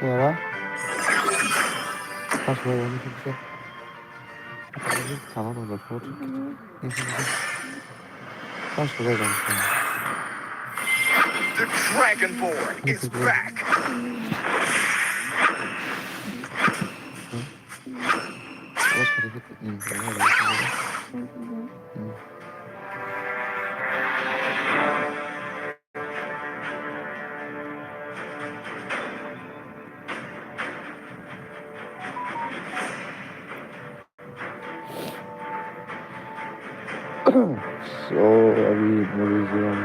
Era? Password onu kimse. Tamam o da foto. Neyse güzel. Başka da konuşalım. The Dragonborn is Neyse güzel. back. Başka da foto. So अभी museum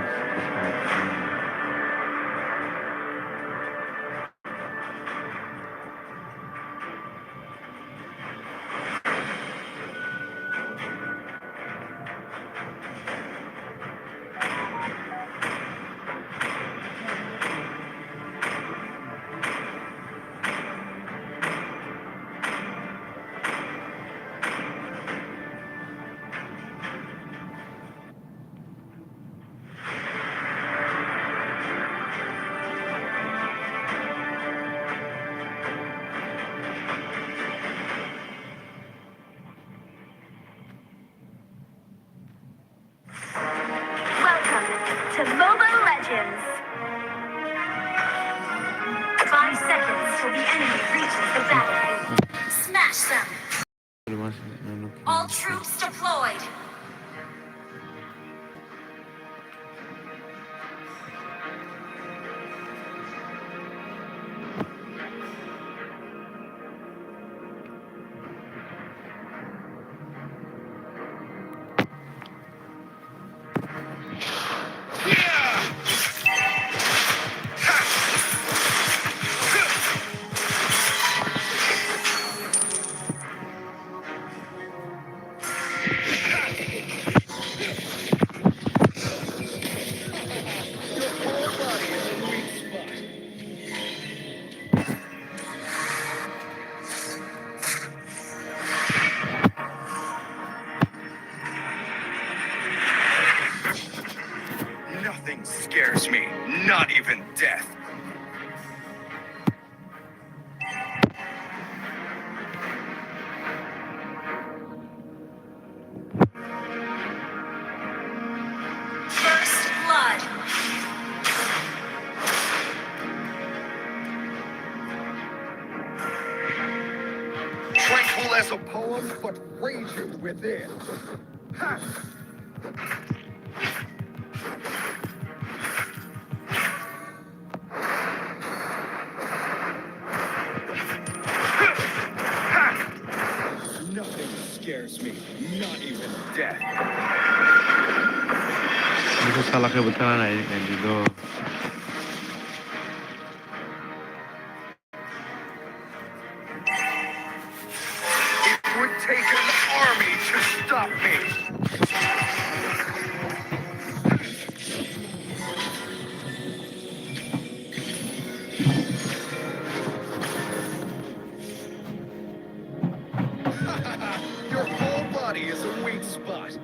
Welcome to Mobile Legends. 5 seconds till the enemy reaches the battlefield. Smash them. All troops deployed. Nothing scares me, not even death. First blood. Tranquil as a poem, but raging within. Ha! Nothing scares me, not even death. Itu salah kebetulan aja kan gitu. It would take an army to stop me. Your whole body is a weak spot.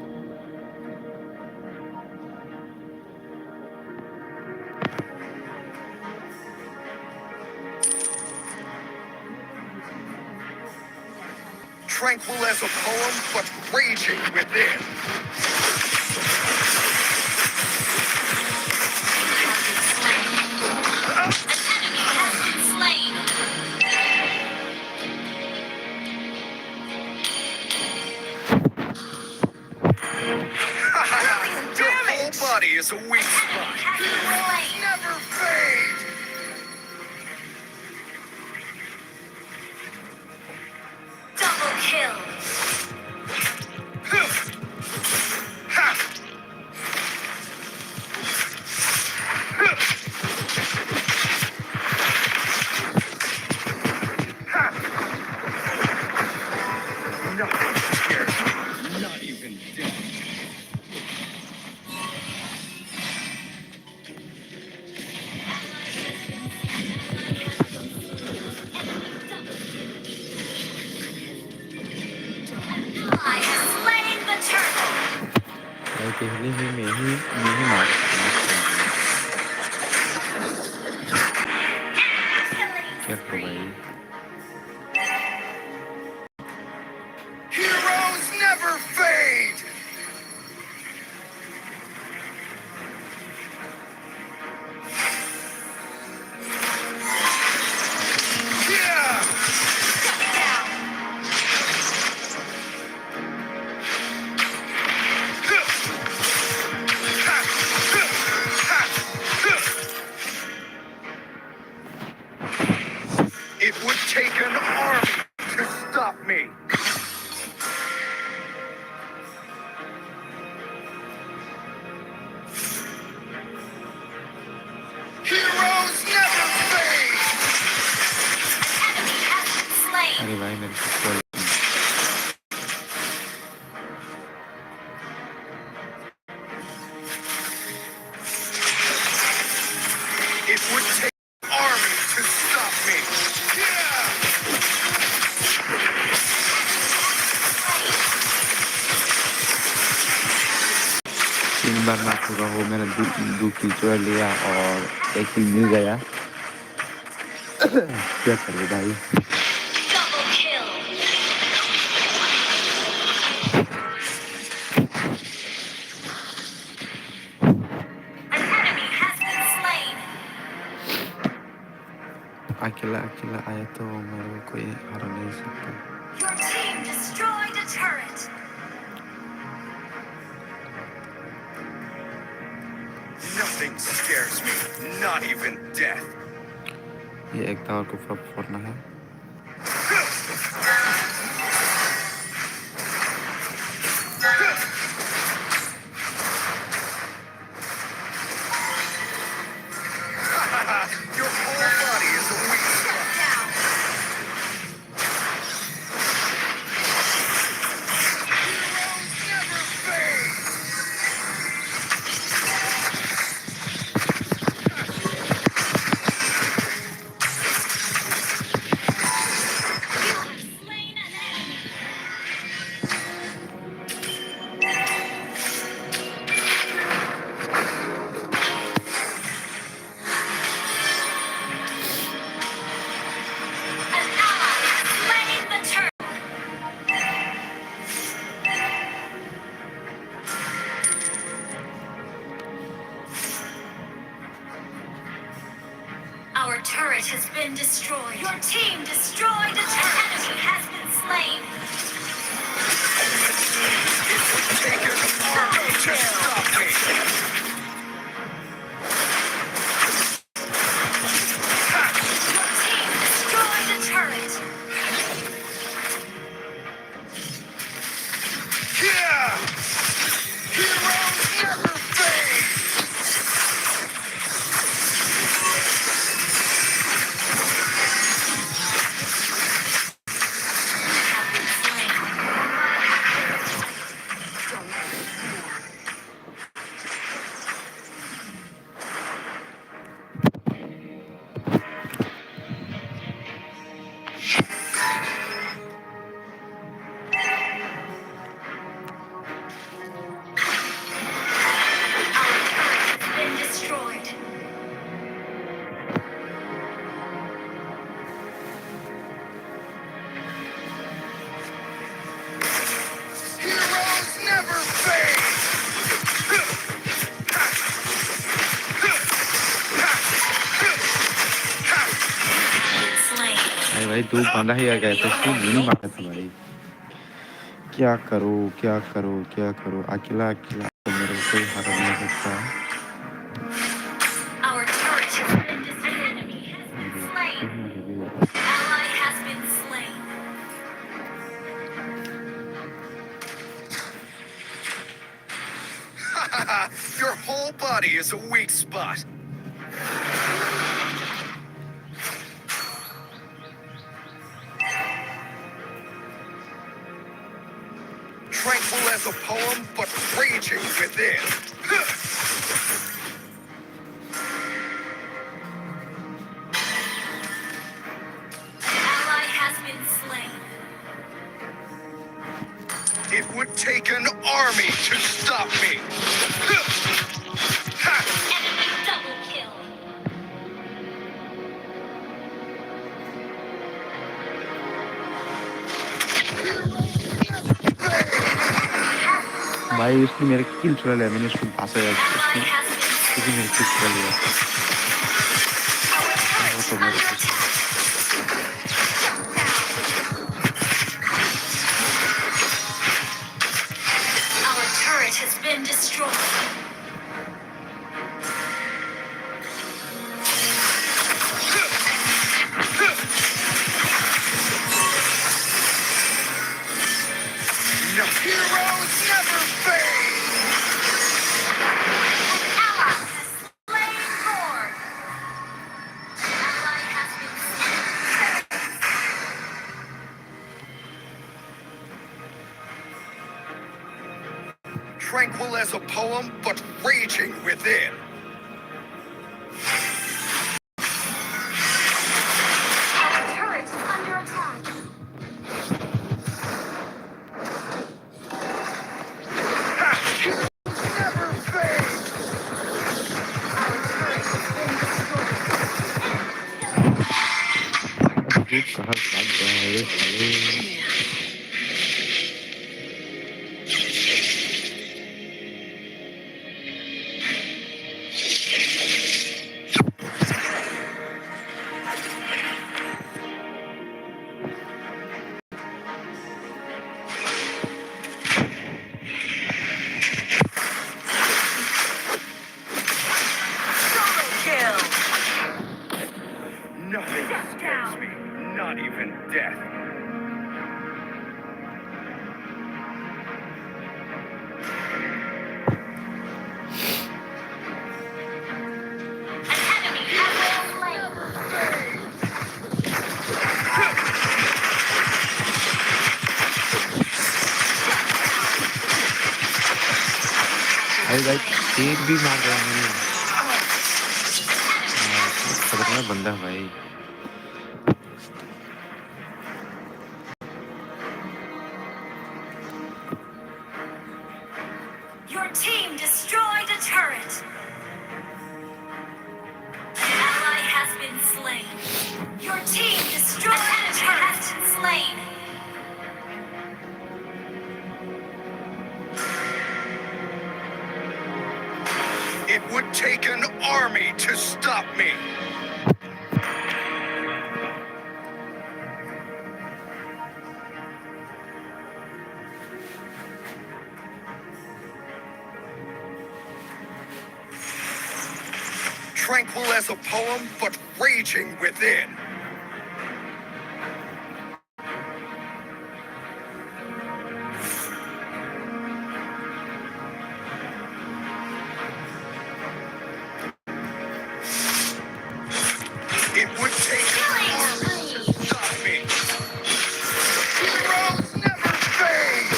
Tranquil as a poem, but raging within. Slain. Your whole body is a weak spot. Slain. Never fade. Double kill. Ha! Nothing scares me, not even death. I have slain the turtle. Oke, ini mark. क्या करो भाई Heroes never fade! Yeah! It would take an army to stop me. Heroes never fade! Enemy has been slain. अरे भाई मेरे को कोई It would take an army to stop me. Yeah! 3 बार मार चुका हूँ मैंने दो किल चुरा लिया और 1 किल मिल गया क्या करूँ भाई Double kill. An enemy has been slain. अकेला अकेला आया तो मेरे को कोई हरा नहीं सकता Your team destroyed a turret. Nothing scares me, not even death. ये एक टावर को फ्लॉप करना है Your whole body is a weak spot. Down. Never fade. Slain an enemy. An ally has slain the turret. Our turret has been destroyed. Your team destroyed a turret. An enemy has been slain. It would take an army to stop me. Your team destroyed a turret. Yeah! Heroes never fade. Have been slain. Our turret has been destroyed. Heroes never fade. Been slain. अरे भाई 2 बंदा ही आ गया तो उसको नहीं मारा था भाई क्या करूँ अकेला अकेला तो मेरे को कोई हरा नहीं सकता Our turret has been destroyed. Enemy has been slain. Ally has been slain. Your whole body is a weak spot. Tranquil as a poem, but raging within. Ally has been slain. It would take an army to stop me. Enemy double kill. भाई उसने मेरे किल चुरा लिया, मैंने उसको Ally भाषा उसने has been slain. उसने मेरे किल चुरा लिया। Our turret वो is तो मेरे under को attack. Our turret has been destroyed. No heroes never fade. Ally has slain Lord. Ally has been slain. Tranquil as a poem, but raging within. Our turret is under attack. Never fade. Our turret has been destroyed. ये कहाँ भाग गया है ये साले। Double kill. Nothing scares me, not even death. An enemy has been slain. अरे भाई एक भी मार रहा है मैंने। खतरनाक बंदा है भाई। Your team destroyed a turret. An ally has been slain. Your team destroyed a turret. Has been slain. It would take an army to stop me. Tranquil as a poem, but raging within. It would take an army to stop me. Heroes never fade.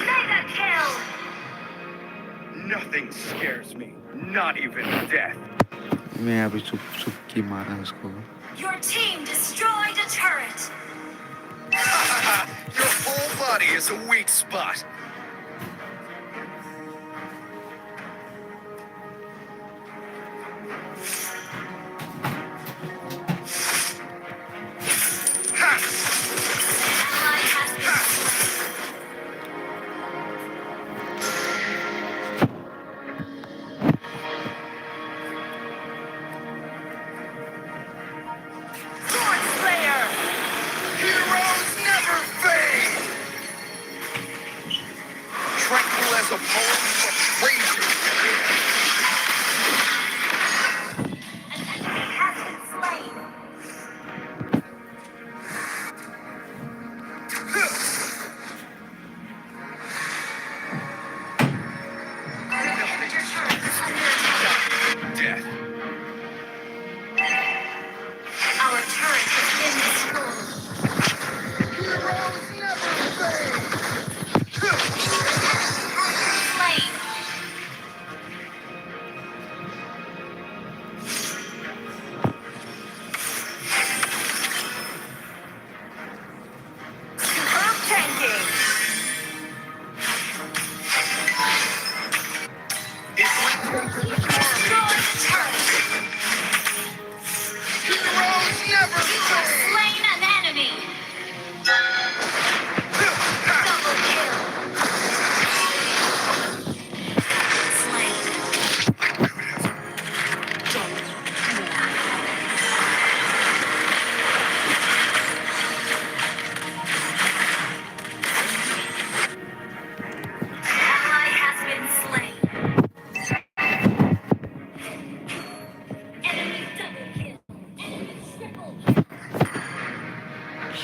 Mega kill. Nothing scares me, not even death. मैं अभी चुप चुप की मारा उसको। Your team destroyed a turret. Your whole body is a weak spot. Ha! Ally has been slain. Sword Slayer. Heroes never fade. Tranquil as a poem, but raging within. An enemy has been slain. Your turret is under attack. Death. Our turret has been destroyed. Heroes never fade. Slain.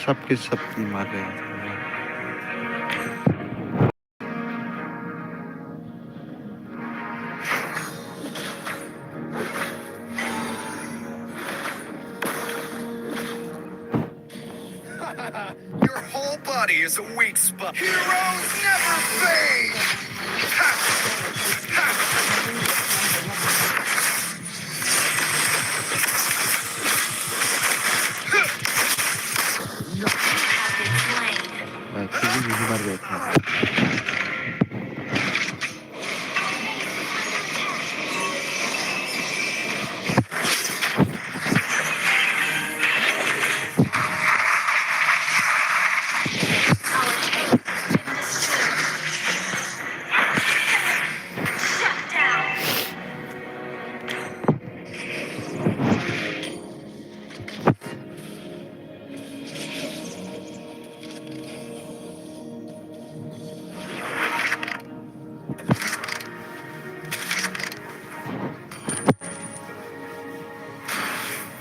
सबके सब की मार रहे थे। Your whole body is a weak spot. Heroes never fade! Ha! Ha! You have been slain. फिर भी यही मर गए थे। Our turret has been destroyed. Shut down.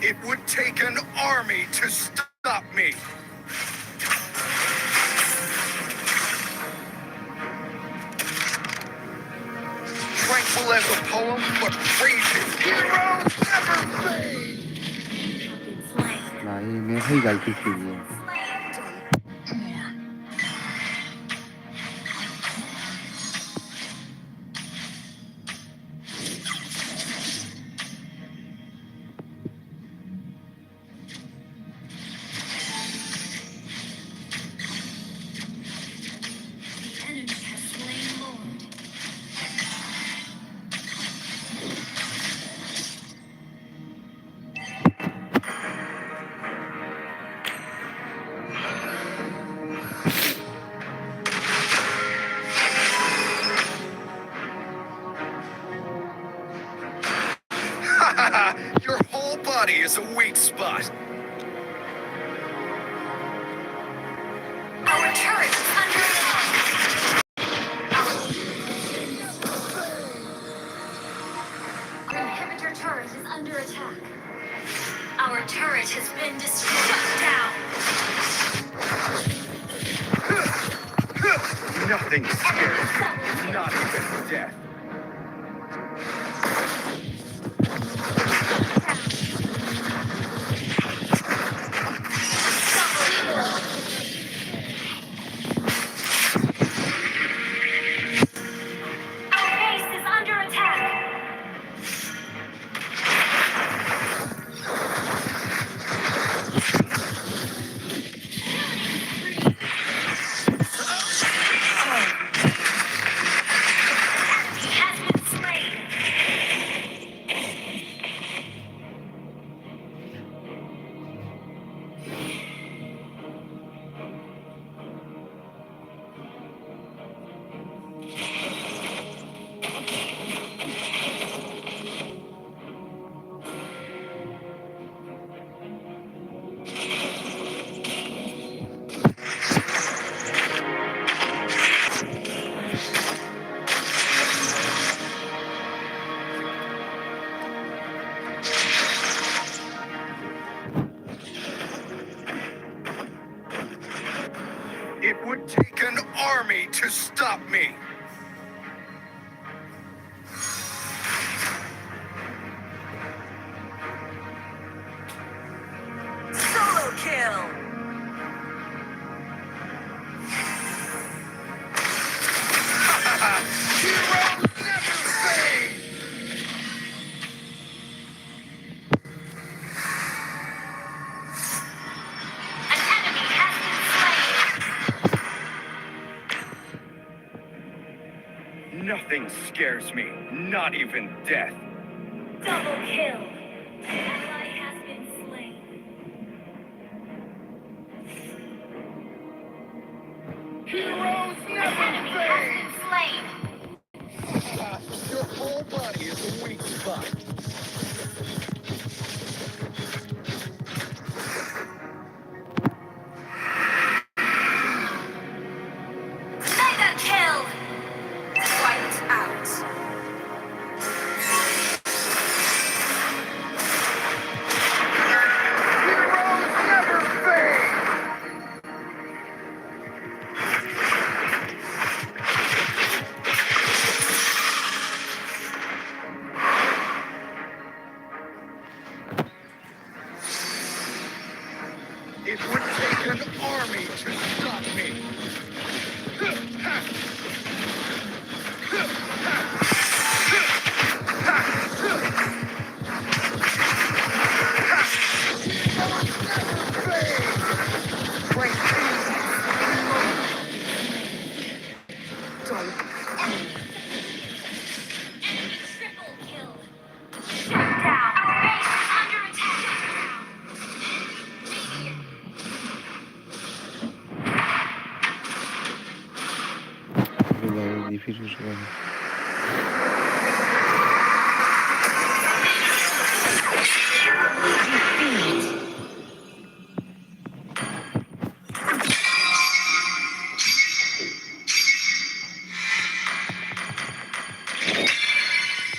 It would take an army to stop me. Tranquil as a poem, but raging. Heroes never fade! You have been slain. भाई मेरी ही गलती थी ये। The enemy has slain Lord. Your whole body is a weak spot. Our turret is under attack. Our inhibitor turret is under attack. Our turret has been destroyed. Down. Nothing scares me, not even death. Our base is under attack. Has been slain. It would take an army to stop me. Solo kill. Heroes never fade! An enemy has been slain. Nothing scares me, not even death. Double kill. An ally has been slain. Heroes An never enemy has fade! been slain. Your whole body is a weak spot. Mega kill. Wiped out. Enemy triple kill. Shut down. Our base is under attack. Reload, difícil jogar.